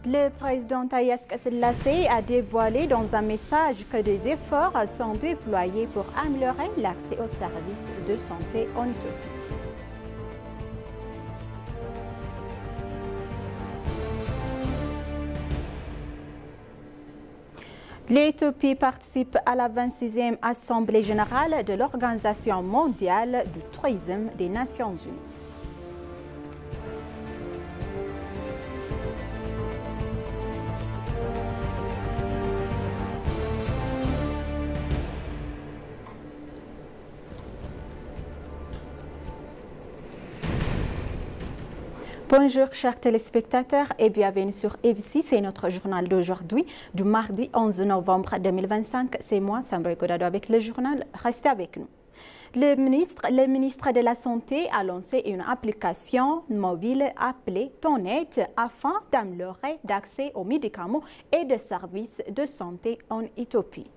Le président Taye Selassie a dévoilé dans un message que des efforts sont déployés pour améliorer l'accès aux services de santé en Éthiopie. L'Éthiopie participe à la 26e Assemblée générale de l'Organisation mondiale du tourisme des Nations unies. Bonjour chers téléspectateurs et bienvenue sur EVC, c'est notre journal d'aujourd'hui du mardi 11 novembre 2025. C'est moi, Sambra Godado avec le journal, restez avec nous. Le ministre de la Santé a lancé une application mobile appelée Tonnet afin d'améliorer l'accès aux médicaments et des services de santé en Éthiopie.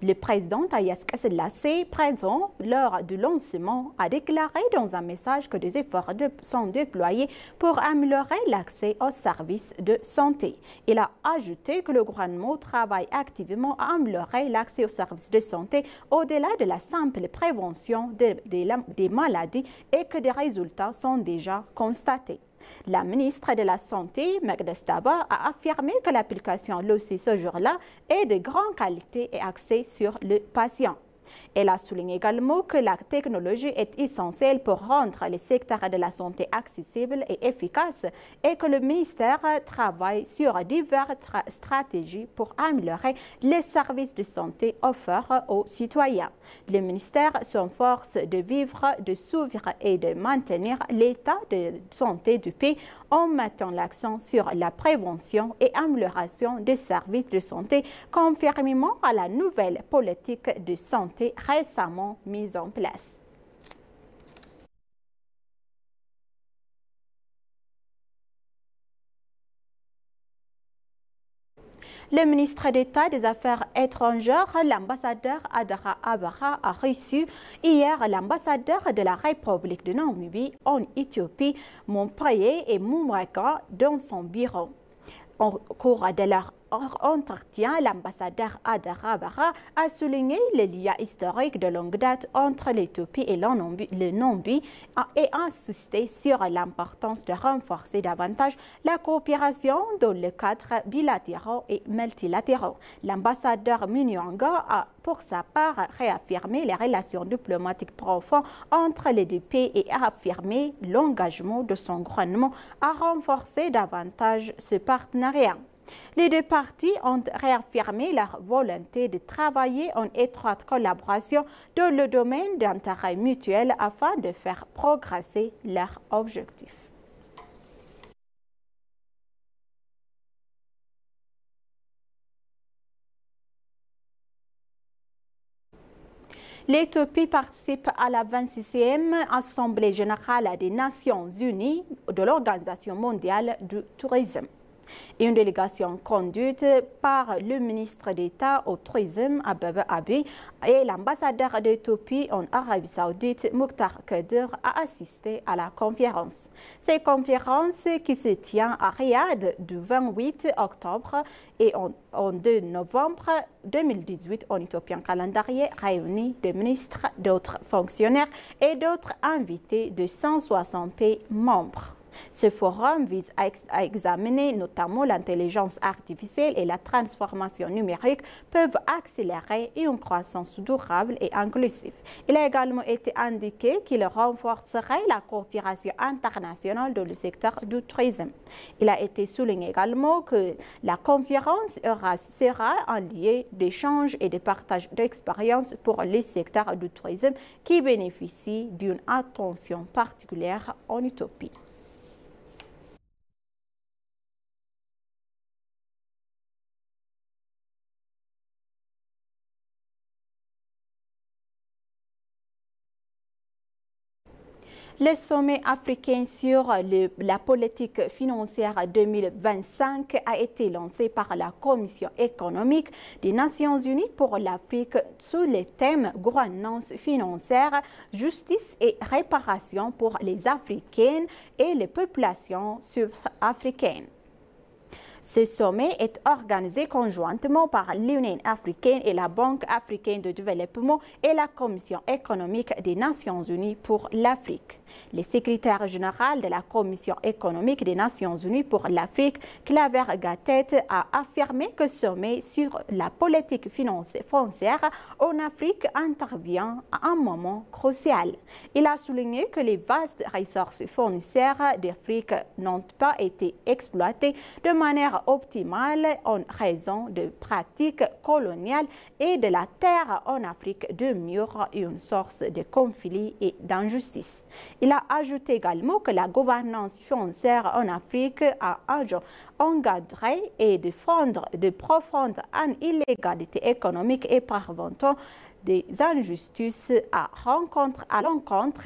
Le président Taye Selassie, présent lors du lancement, a déclaré dans un message que des efforts sont déployés pour améliorer l'accès aux services de santé. Il a ajouté que le gouvernement travaille activement à améliorer l'accès aux services de santé au-delà de la simple prévention des maladies et que des résultats sont déjà constatés. La ministre de la Santé, Magda Staba, a affirmé que l'application lancée ce jour-là est de grande qualité et axée sur le patient. Elle a souligné également que la technologie est essentielle pour rendre les secteurs de la santé accessibles et efficaces et que le ministère travaille sur diverses stratégies pour améliorer les services de santé offerts aux citoyens. Le ministère s'efforce de vivre, de suivre et de maintenir l'état de santé du pays en mettant l'accent sur la prévention et amélioration des services de santé, conformément à la nouvelle politique de santé récemment mise en place. Le ministre d'État des Affaires étrangères, l'ambassadeur Adara Abara, a reçu hier l'ambassadeur de la République de Namibie en Éthiopie, Montpellier et Moumraka, dans son bureau. Au cours de leur entretien, l'ambassadeur Adara Abara a souligné les liens historiques de longue date entre l'Éthiopie et le Namibie et insisté sur l'importance de renforcer davantage la coopération dans le cadre bilatéraux et multilatéraux. L'ambassadeur Munyanga a pour sa part réaffirmé les relations diplomatiques profondes entre les deux pays et a affirmé l'engagement de son gouvernement à renforcer davantage ce partenariat. Les deux parties ont réaffirmé leur volonté de travailler en étroite collaboration dans le domaine d'intérêt mutuel afin de faire progresser leurs objectifs. L'Éthiopie participe à la 26e Assemblée générale des Nations unies de l'Organisation mondiale du tourisme. Une délégation conduite par le ministre d'État au tourisme, Ababa Abi, et l'ambassadeur d'Éthiopie en Arabie Saoudite, Mukhtar Kadir, a assisté à la conférence. Cette conférence qui se tient à Riyad du 28 octobre et en 2 novembre 2018 en Éthiopien calendrier réunit des ministres, d'autres fonctionnaires et d'autres invités de 160 pays membres. Ce forum vise à examiner notamment l'intelligence artificielle et la transformation numérique peuvent accélérer une croissance durable et inclusive. Il a également été indiqué qu'il renforcerait la coopération internationale dans le secteur du tourisme. Il a été souligné également que la conférence sera un lieu d'échange et de partage d'expériences pour les secteurs du tourisme qui bénéficient d'une attention particulière en Éthiopie. Le sommet africain sur la politique financière 2025 a été lancé par la Commission économique des Nations unies pour l'Afrique sous les thèmes gouvernance financière, justice et réparation pour les Africaines et les populations sud-africaines. Ce sommet est organisé conjointement par l'Union africaine et la Banque africaine de développement et la Commission économique des Nations unies pour l'Afrique. Le secrétaire général de la Commission économique des Nations unies pour l'Afrique, Claver Gattet, a affirmé que ce sommet sur la politique foncière en Afrique intervient à un moment crucial. Il a souligné que les vastes ressources foncières d'Afrique n'ont pas été exploitées de manière optimale en raison de pratiques coloniales et de la terre en Afrique demeure une source de conflits et d'injustice. Il a ajouté également que la gouvernance foncière en Afrique a engendré et de profondes inégalités économiques et parvenant des injustices à l'encontre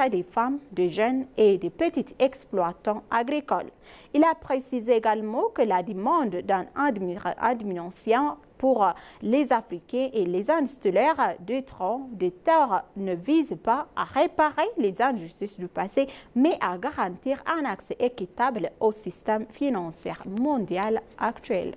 des femmes, des jeunes et des petits exploitants agricoles. Il a précisé également que la demande d'une administration pour les Africains et les installations de troncs de terre ne vise pas à réparer les injustices du passé, mais à garantir un accès équitable au système financier mondial actuel.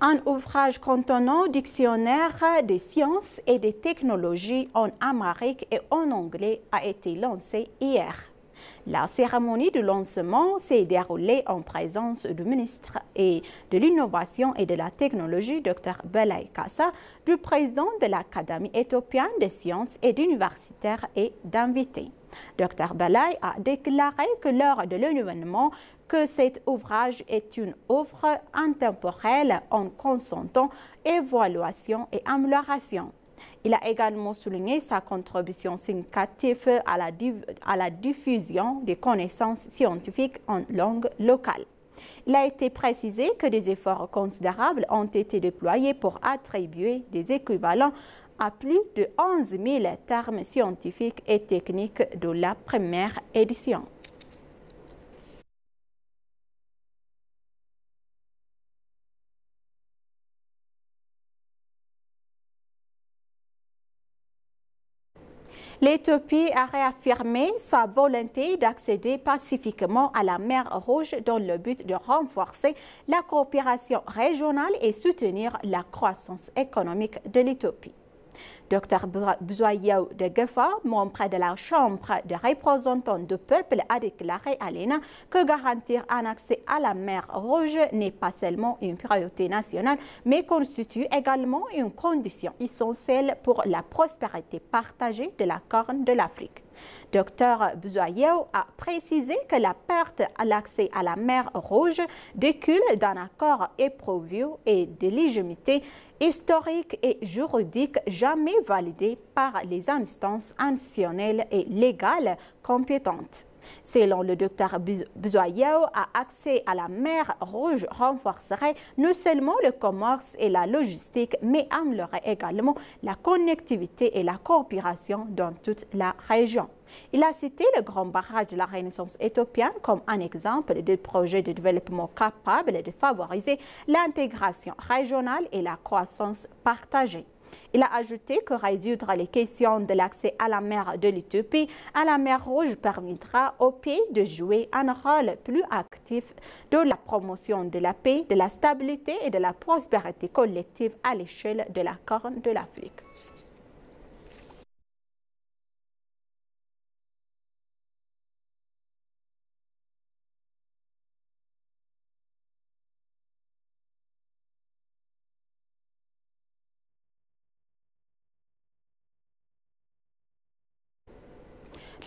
Un ouvrage contenant dictionnaire des sciences et des technologies en amérique et en anglais a été lancé hier. La cérémonie de lancement s'est déroulée en présence du ministre de l'Innovation et de la Technologie, Dr Belay Kassa, du président de l'Académie éthiopienne des sciences et d'universitaires et d'invités. Dr Belay a déclaré que lors de l'événement, que cet ouvrage est une œuvre intemporelle en consentant évaluation et amélioration. Il a également souligné sa contribution significative à la diffusion des connaissances scientifiques en langue locale. Il a été précisé que des efforts considérables ont été déployés pour attribuer des équivalents à plus de 11 000 termes scientifiques et techniques de la première édition. L'Éthiopie a réaffirmé sa volonté d'accéder pacifiquement à la mer Rouge dans le but de renforcer la coopération régionale et soutenir la croissance économique de l'Éthiopie. Dr Buzayew Degefa, membre de la Chambre des représentants du peuple, a déclaré à l'ENA que garantir un accès à la mer Rouge n'est pas seulement une priorité nationale, mais constitue également une condition essentielle pour la prospérité partagée de la Corne de l'Afrique. Dr Buzayew a précisé que la perte à l'accès à la mer Rouge découle d'un accord éprouvé et de légitimité historique et juridique jamais validé par les instances institutionnelles et légales compétentes. Selon le Dr Buzayew, accès à la mer Rouge renforcerait non seulement le commerce et la logistique, mais améliorerait également la connectivité et la coopération dans toute la région. Il a cité le grand barrage de la Renaissance éthiopienne comme un exemple de projet de développement capable de favoriser l'intégration régionale et la croissance partagée. Il a ajouté que résoudre les questions de l'accès à la mer de l'Éthiopie à la mer Rouge permettra au pays de jouer un rôle plus actif dans la promotion de la paix, de la stabilité et de la prospérité collective à l'échelle de la Corne de l'Afrique.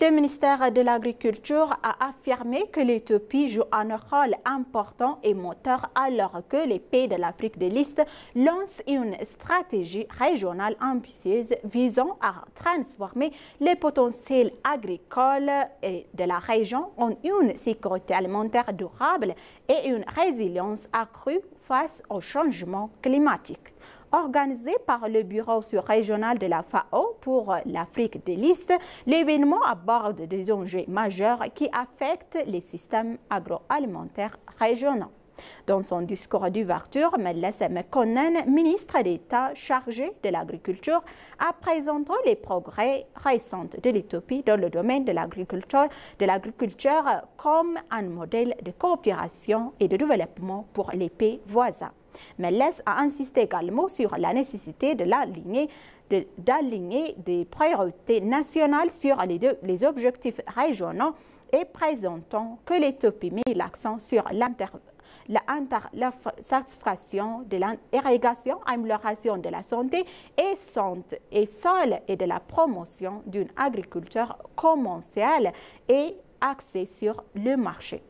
Le ministère de l'Agriculture a affirmé que l'Éthiopie joue un rôle important et moteur alors que les pays de l'Afrique de l'Est lancent une stratégie régionale ambitieuse visant à transformer les potentiels agricoles de la région en une sécurité alimentaire durable et une résilience accrue face au changement climatique. Organisé par le Bureau régional de la FAO pour l'Afrique de l'Est, l'événement aborde des enjeux majeurs qui affectent les systèmes agroalimentaires régionaux. Dans son discours d'ouverture, Meles Mekonnen, ministre d'État chargé de l'agriculture, a présenté les progrès récents de l'Éthiopie dans le domaine de l'agriculture comme un modèle de coopération et de développement pour les pays voisins. Meles a insisté également sur la nécessité d'aligner des priorités nationales sur les objectifs régionaux et présentant que l'Éthiopie met l'accent sur la satisfaction de l'irrigation, amélioration de la santé et sol et de la promotion d'une agriculture commerciale et axée sur le marché.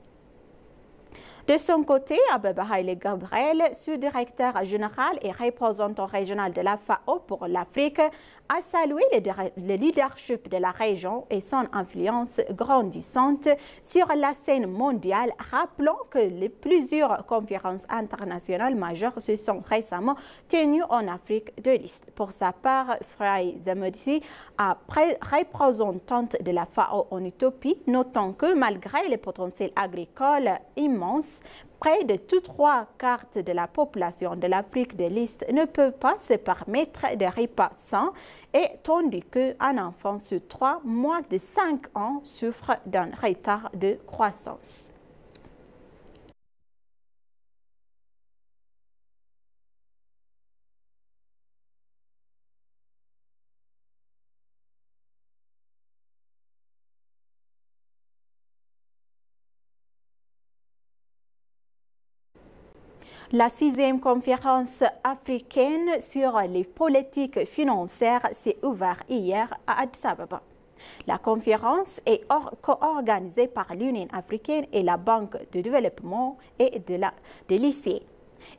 De son côté, Abeba Haile Gabriel, sous-directeur général et représentant régional de la FAO pour l'Afrique, a salué le leadership de la région et son influence grandissante sur la scène mondiale, rappelant que plusieurs conférences internationales majeures se sont récemment tenues en Afrique de l'Est. Pour sa part, Frei Zemodisi, représentante de la FAO en Éthiopie, notant que malgré le potentiel agricole immense, près de 3/4 de la population de l'Afrique de l'Est ne peut pas se permettre de repas sains, et tandis qu'un enfant sur 3, moins de 5 ans, souffre d'un retard de croissance. La 6e conférence africaine sur les politiques financières s'est ouverte hier à Addis Ababa. La conférence est co-organisée par l'Union africaine et la Banque de développement et de l'ICE.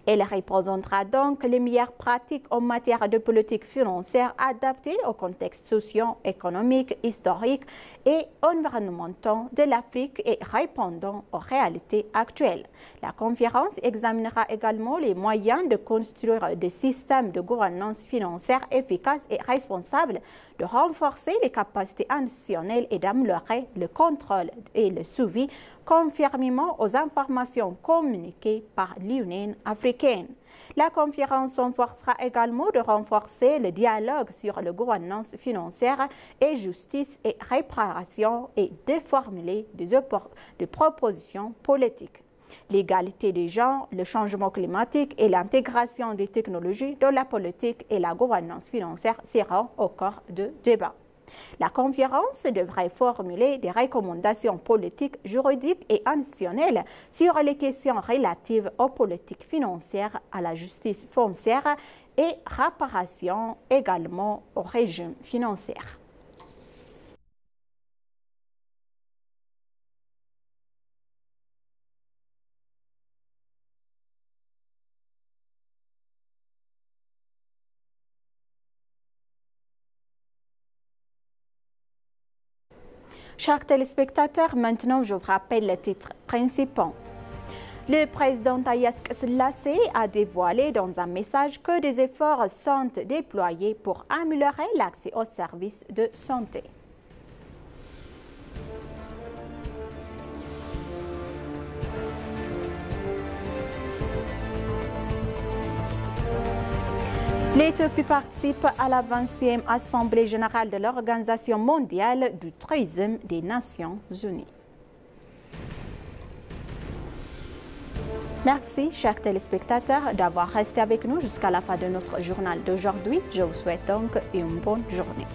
Elle représentera donc les meilleures pratiques en matière de politique financière adaptées au contexte socio-économique, historique et environnemental de l'Afrique et répondant aux réalités actuelles. La conférence examinera également les moyens de construire des systèmes de gouvernance financière efficaces et responsables, de renforcer les capacités institutionnelles et d'améliorer le contrôle et le suivi conformément aux informations communiquées par l'Union africaine. La conférence s'efforcera également de renforcer le dialogue sur la gouvernance financière et justice et réparation et de formuler des propositions politiques. L'égalité des genres, le changement climatique et l'intégration des technologies dans la politique et la gouvernance financière seront au cœur du débat. La conférence devrait formuler des recommandations politiques, juridiques et institutionnelles sur les questions relatives aux politiques financières, à la justice foncière et réparation également au régime financier. Chers téléspectateurs, maintenant je vous rappelle les titres principaux. Le président Haïle Selassie a dévoilé dans un message que des efforts sont déployés pour améliorer l'accès aux services de santé. L'Éthiopie participe à la 20e Assemblée générale de l'Organisation mondiale du tourisme des Nations unies. Merci, chers téléspectateurs, d'avoir resté avec nous jusqu'à la fin de notre journal d'aujourd'hui. Je vous souhaite donc une bonne journée.